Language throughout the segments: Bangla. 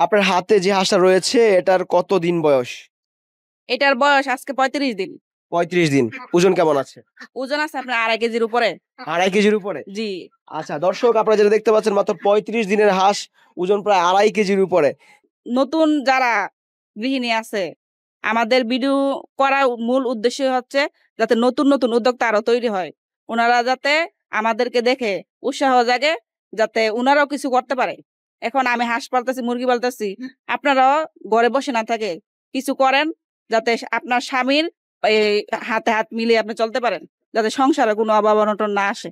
আপনার হাতে যে হাঁসটা রয়েছে এটার কতদিন বয়স? এটার বয়স আজকে 35 দিন। 35 দিন। ওজন কেমন আছে? ওজন আছে আপনার 2.5 কেজির উপরে। 2.5 কেজির উপরে। জি। আচ্ছা দর্শক, আপনারা যেটা দেখতে পাচ্ছেন মাত্র 35 দিনের হাঁস, ওজন প্রায় 2.5 কেজির উপরে। নতুন যারা গৃহিণী আছে, আমাদের ভিডিও করা মূল উদ্দেশ্য হচ্ছে যাতে নতুন নতুন উদ্যোক্তা আরো তৈরি হয়, ওনারা যাতে আমাদেরকে দেখে উৎসাহ জাগে, যাতে ওনারাও কিছু করতে পারে। এখন আমি হাঁস পালতেছি, মুরগি পালতেছি, আপনারাও ঘরে বসে না থাকে কিছু করেন, যাতে আপনার স্বামীর এই হাতে হাত মিলিয়ে আপনি চলতে পারেন, যাতে সংসারে কোনো অভাব অনটন না আসে।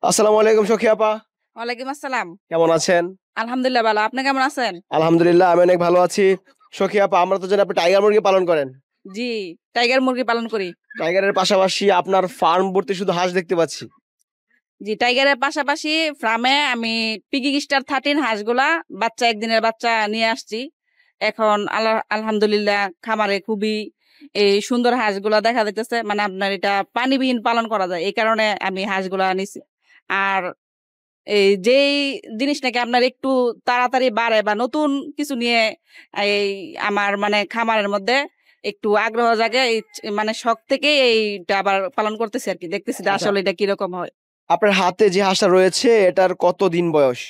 আসসালামু আলাইকুম সখী আপা। ওয়ালাইকুম আসসালাম। কেমন আছেন? আলহামদুলিল্লাহ ভালো, আপনি কেমন আছেন? আলহামদুলিল্লাহ, আমি অনেক ভালো আছি। সখী আপা, আমরা তো জানি আপনি টাইগার মুরগি পালন করেন। জি, টাইগার মুরগি পালন করি। টাইগারের পাশাপাশি আপনার ফার্ম ভর্তি শুধু হাঁস দেখতে পাচ্ছি। জি, টাইগারের পাশাপাশি ফার্মে আমি পিগি স্টার 13 হাঁসগুলা বাচ্চা, একদিনের বাচ্চা নিয়ে আসছি। এখন আলহামদুলিল্লাহ খামারে খুবই এই সুন্দর হাঁসগুলা দেখা যাইতেছে, মানে আপনার এটা পানিবিহীন পালন করা যায়, এই কারণে আমি হাঁসগুলা নিছি। আর এই যেই জিনিস নাকি আপনার একটু তাড়াতাড়ি বাড়ে বা নতুন কিছু নিয়ে এই আমার মানে খামারের মধ্যে একটু আগ্রহ জাগে, এই মানে শখ থেকে এইটা আবার পালন করতেছি আর কি, দেখতেছি যে আসলে এটা কিরকম হয়। আপনার হাতে যে হাঁসটা রয়েছে এটার কতদিন বয়স?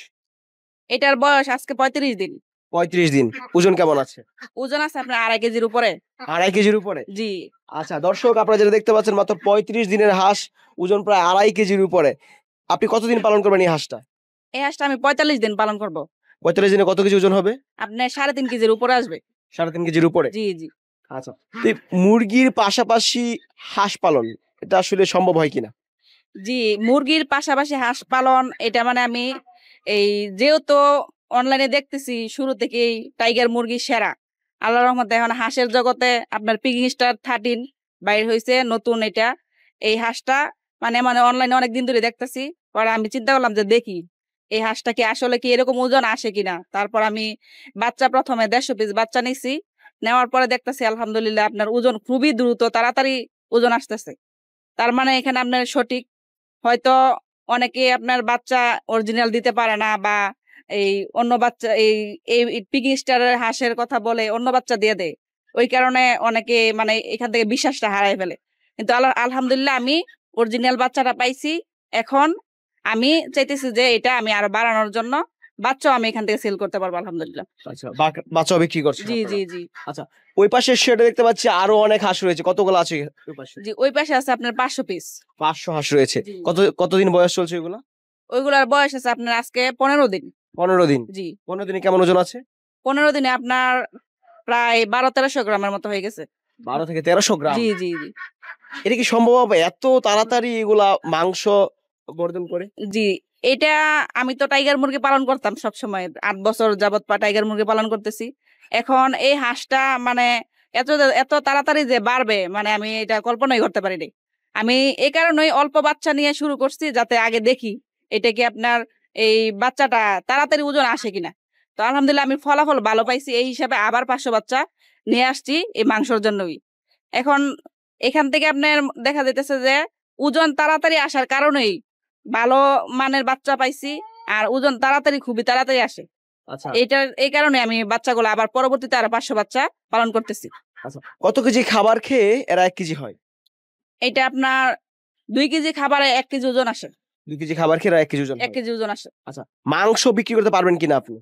এটার বয়স আজকে 35 দিন। 35 দিন। ওজন কেমন আছে? ওজন আছে আপনার 2.5 কেজির উপরে। 2.5 কেজির উপরে। জি। আচ্ছা দর্শক, আপনারা যেটা দেখতে পাচ্ছেন মাত্র 35 দিনের হাঁস, ওজন প্রায় 2.5 কেজির উপরে। আপনি কতদিন পালন করবেন এই হাঁসটা? এই হাঁসটা আমি 45 দিন পালন করব। 45 দিনে কত কেজি ওজন হবে? আপনার 3.5 কেজির উপরে আসবে। 3.5 কেজির উপরে। জি জি। আচ্ছা, তো এই মুরগির পাশাপাশি হাঁস পালন এটা আসলে সম্ভব হয় কিনা? জি, মুরগির পাশাপাশি হাঁস পালন এটা মানে আমি এই যেহেতু অনলাইনে দেখতেছি শুরু থেকেই টাইগার মুরগি সেরা, আল্লাহর রহমতে এখন হাঁসের জগতে আপনার পিগি স্টার 13 বাইর হয়েছে নতুন। এটা এই হাঁসটা মানে মানে অনলাইনে অনেকদিন ধরে দেখতেছি, পরে আমি চিন্তা করলাম যে দেখি এই হাঁসটা কি আসলে কি এরকম ওজন আসে কিনা। তারপর আমি বাচ্চা প্রথমে 150 পিস বাচ্চা নিছি, নেওয়ার পরে দেখতেছি আলহামদুলিল্লাহ আপনার ওজন খুবই দ্রুত তাড়াতাড়ি ওজন আসতেছে। তার মানে এখানে আপনার সঠিক হয়তো অনেকে আপনার বাচ্চা অরিজিনাল দিতে পারে না, বা এই অন্য বাচ্চা এই এই পিগি স্টারের হাঁসের কথা বলে অন্য বাচ্চা দিয়ে দেয়, ওই কারণে অনেকে মানে এখান থেকে বিশ্বাসটা হারায় ফেলে। কিন্তু আলহামদুলিল্লাহ আমি অরিজিনাল বাচ্চাটা পাইছি। এখন আমি চাইতেছি যে এটা আমি আরো বাড়ানোর জন্য বাচ্চাও আমি এখান থেকে সেল করতে পারবো আলহামদুলিল্লাহ। আচ্ছা, বাচ্চা বিক্রি করছেন জি জি আপনারা? জি। আচ্ছা, ওই পাশে সেটা দেখতে পাচ্ছি আরো অনেক হাঁস রয়েছে, কতগুলো আছে ওই পাশে? জি, ওই পাশে আছে আপনার 500 পিস। 500 হাঁস রয়েছে। জি। কতদিন বয়স চলছে এগুলো? ওইগুলার বয়স আছে আপনার আজকে 15 দিন। 15 দিন। জি। 15 দিনে কেমন ওজন আছে? 15 দিনে আপনার প্রায় 1200-1300 গ্রামের মতো হয়ে গেছে। 1200 থেকে 1300 গ্রাম। জি জি জি। এটা কি সম্ভব হবে এত তাড়াতাড়ি এগুলা মাংস বর্ধন করে? জি, এটা আমি তো টাইগার মুরগি পালন করতাম সব সময়, 8 বছর যাবত টাইগার মুরগি পালন করতেছি। এখন এই হাঁসটা মানে এত এত তাড়াতাড়ি যে বাড়বে মানে আমি এটা কল্পনাই করতে পারিনি। আমি এই কারণেই অল্প বাচ্চা নিয়ে শুরু করছি, যাতে আগে দেখি এটা কি আপনার এই বাচ্চাটা তাড়াতাড়ি ওজন আসে কিনা। তো আলহামদুলিল্লাহ আমি ফলাফল ভালো পাইছি, এই হিসাবে আবার 500 বাচ্চা নিয়ে আসছি এই মাংসের জন্যই। এখন এখান থেকে আপনার দেখা যাইতেছে যে ওজন তাড়াতাড়ি আসার কারণেই ভালো মানের বাচ্চা পাইছি, আর ওজন তাড়াতাড়ি খুবই তাড়াতাড়ি আসে। আচ্ছা এই কারণে আমি বাচ্চাগুলো আবার পরবর্তীতে আরো 500 বাচ্চা পালন করতেছি। আচ্ছা, কত কেজি খাবার খেয়ে এরা 1 কেজি হয়? এটা আপনার 2 কেজি খাবারে 1 কেজি ওজন আসে। 2 কেজি খাবার খেয়ে এরা 1 কেজি ওজন 1 হয়। কেজি ওজন আসে। আচ্ছা, মাংস বিক্রি করতে পারবেন কিনা আপনি?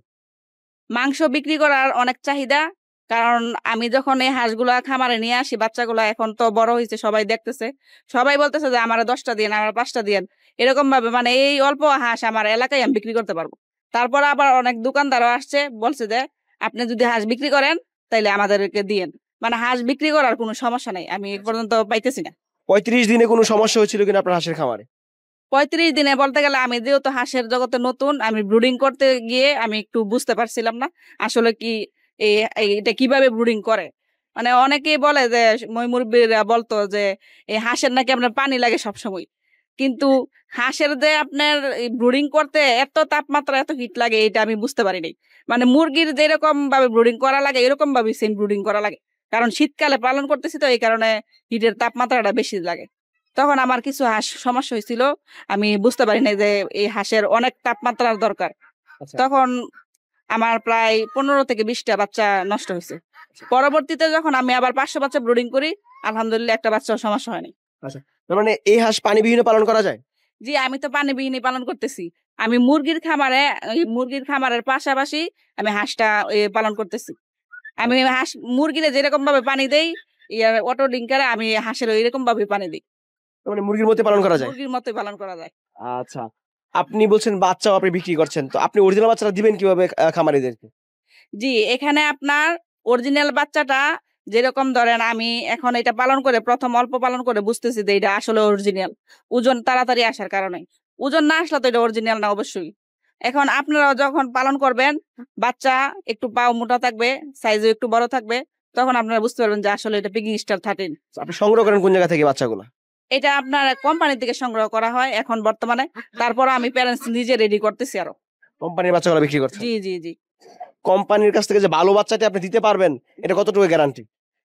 মাংস বিক্রি করার অনেক চাহিদা, কারণ আমি যখন এই হাঁসগুলা খামারে নিয়ে আসি বাচ্চাগুলা এখন তো বড় হয়েছে, সবাই দেখতেছে, সবাই বলতেছে যে আমার 10টা দিন, আমার 5টা দিন, এরকম ভাবে মানে এই অল্প হাঁস আমার এলাকায় আমি বিক্রি করতে পারবো। তারপর আবার অনেক দোকানদারও আসছে, বলছে যে আপনি যদি হাঁস বিক্রি করেন তাইলে আমাদেরকে দিয়েন। মানে হাঁস বিক্রি করার কোনো সমস্যা নাই, আমি এ পর্যন্ত পাইতেছি না। 35 দিনে কোনো সমস্যা হয়েছিল কিনা আপনার হাঁসের খামারে? 35 দিনে বলতে গেলে আমি যেহেতু হাঁসের জগতে নতুন, আমি ব্রুডিং করতে গিয়ে আমি একটু বুঝতে পারছিলাম না আসলে কি এটা কিভাবে ব্রুডিং করে। মানে অনেকেই বলে যে মই মুরব্বিরা বলতো যে এই হাঁসের নাকি আপনার পানি লাগে সব সময়, কিন্তু হাঁসের যে আপনার ব্রুডিং করতে এত তাপমাত্রা এত হিট লাগে এটা আমি বুঝতে পারিনি। মানে মুরগির যেরকম ভাবে ব্রুডিং করা লাগে এরকম ভাবে সেম ব্রুডিং করা লাগে, কারণ শীতকালে পালন করতেছি তো এই কারণে হিটের তাপমাত্রাটা বেশি লাগে। তখন আমার কিছু হাঁস সমস্যা হয়েছিল, আমি বুঝতে পারি না যে এই হাঁসের অনেক তাপমাত্রার দরকার। আচ্ছা তখন আমার প্রায় 15 থেকে 20টা বাচ্চা নষ্ট হয়েছে। পরবর্তীতে যখন আমি আবার 500 বাচ্চা ব্রুডিং করি, আলহামদুলিল্লাহ একটা বাচ্চাও সমস্যা হয়নি। তার মানে এই হাঁস পানিবিহীনে পালন করা যায়? জি, আমি তো পানিবিহীন পালন করতেছি। আমি মুরগির খামারের পাশাপাশি আমি হাঁসটা পালন করতেছি। আমি হাঁস মুরগিরে যেরকম ভাবে পানি দেই, অটো ডিঙ্কারে আমি হাঁসের এরকম ভাবে পানি দিই। তার মানে মুরগির মধ্যে পালন করা যায়? মুরগির মতোই পালন করা যায়। আচ্ছা, আপনি বলছেন বাচ্চাও আপনি বিক্রি করছেন, তো আপনি অরিজিনাল বাচ্চাটা দিবেন কিভাবে খামারিদেরকে? জি, এখানে আপনার অরিজিনাল বাচ্চাটা যেরকম ধরেন আমি এখন এটা পালন করে প্রথম অল্প পালন করে বুঝতেছি যে এটা আসলে অরিজিনাল, ওজন তাড়াতাড়ি আসার কারণে। ওজন না আসলে তো এটা অরিজিনাল না অবশ্যই। এখন আপনারা যখন পালন করবেন, বাচ্চা একটু পাও মোটা থাকবে, সাইজও একটু বড় থাকবে, তখন আপনারা বুঝতে পারবেন যে আসলে এটা পিকিং স্টার 13। আপনি সংগ্রহ করেন কোন জায়গা থেকে বাচ্চাগুলো? এটা আপনার কোম্পানি থেকে সংগ্রহ করা হয় এখন বর্তমানে। তারপর আমি প্যারেন্টস নিজে রেডি করতেছি আরো। কোম্পানির বাচ্চাগুলো বিক্রি করছেন? জি জি জি কোম্পানির কাছ থেকে যে ভালো বাচ্চাটি আপনি দিতে পারবেন, এটা কতটুকু গ্যারান্টি?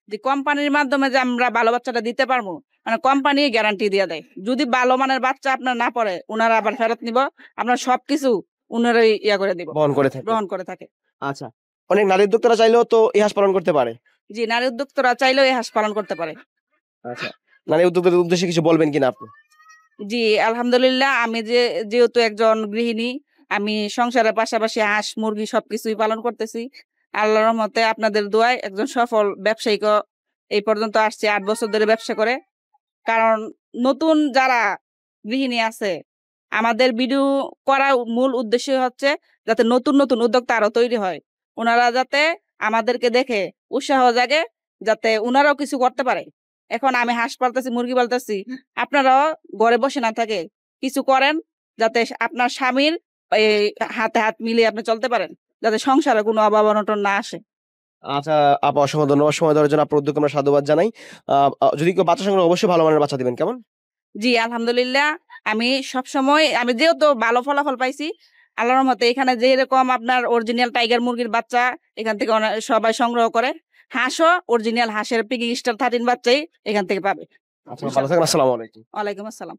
যে কোম্পানির মাধ্যমে যে আমরা ভালো বাচ্চাটা দিতে পারবো, মানে কোম্পানি গ্যারান্টি দিয়ে দেয়। যদি ভালো মানের বাচ্চা আপনার না পড়ে, ওনারা আবার ফেরত নিব, আপনার সবকিছু ওনারাই করে দিব, বহন করে থাকে? গ্রহণ করে থাকে। আচ্ছা, অনেক নারী উদ্যোক্তারা চাইলেও তো এই হাঁস পালন করতে পারে? জি, নারী উদ্যোক্তারা চাইলেও এই হাঁস পালন করতে পারে। আচ্ছা, নারী উদ্যোক্তাদের উদ্দেশ্যে কিছু বলবেন কিনা আপনি? জি, আলহামদুলিল্লাহ আমি যেহেতু একজন গৃহিণী, আমি সংসারের পাশাপাশি হাঁস মুরগি সবকিছুই পালন করতেছি। আল্লাহর রহমতে আপনাদের দোয়ায় একজন সফল ব্যবসায়িক এই পর্যন্ত আসছে, 8 বছর ধরে ব্যবসা করে। কারণ নতুন যারা গৃহিণী আছে, আমাদের ভিডিও করা মূল উদ্দেশ্য হচ্ছে যাতে নতুন নতুন উদ্যোক্তা আরো তৈরি হয়, ওনারা যাতে আমাদেরকে দেখে উৎসাহ জাগে, যাতে ওনারাও কিছু করতে পারে। এখন আমি হাঁস পালতেছি, মুরগি পালতেছি, আপনারাও ঘরে বসে না থাকে কিছু করেন, যাতে আপনার স্বামীর এই হাতে হাত মিলিয়ে আপনি চলতে পারেন, যাতে সংসারে কোনো অভাব অনটন না আসে। আচ্ছা আপা, অসংখ্য ধন্যবাদ সময় দেওয়ার জন্য। আপনার উদ্যোগকে আমরা সাধুবাদ জানাই। যদি কেউ বাচ্চা সংগ্রহ, অবশ্যই ভালো মানের বাচ্চা দিবেন, কেমন? জি, আলহামদুলিল্লাহ আমি সবসময়, আমি যেহেতু ভালো ফলাফল পাইছি আল্লাহর রহমতে, এখানে যেরকম আপনার অরিজিনাল টাইগার মুরগির বাচ্চা এখান থেকে সবাই সংগ্রহ করে, হাঁসও অরিজিনাল হাঁসের পিকিং স্টার 13 বাচ্চাই এখান থেকে পাবে। আচ্ছা, ভালো থাকেন। আসসালামু আলাইকুম। ওয়ালাইকুম আসসালাম।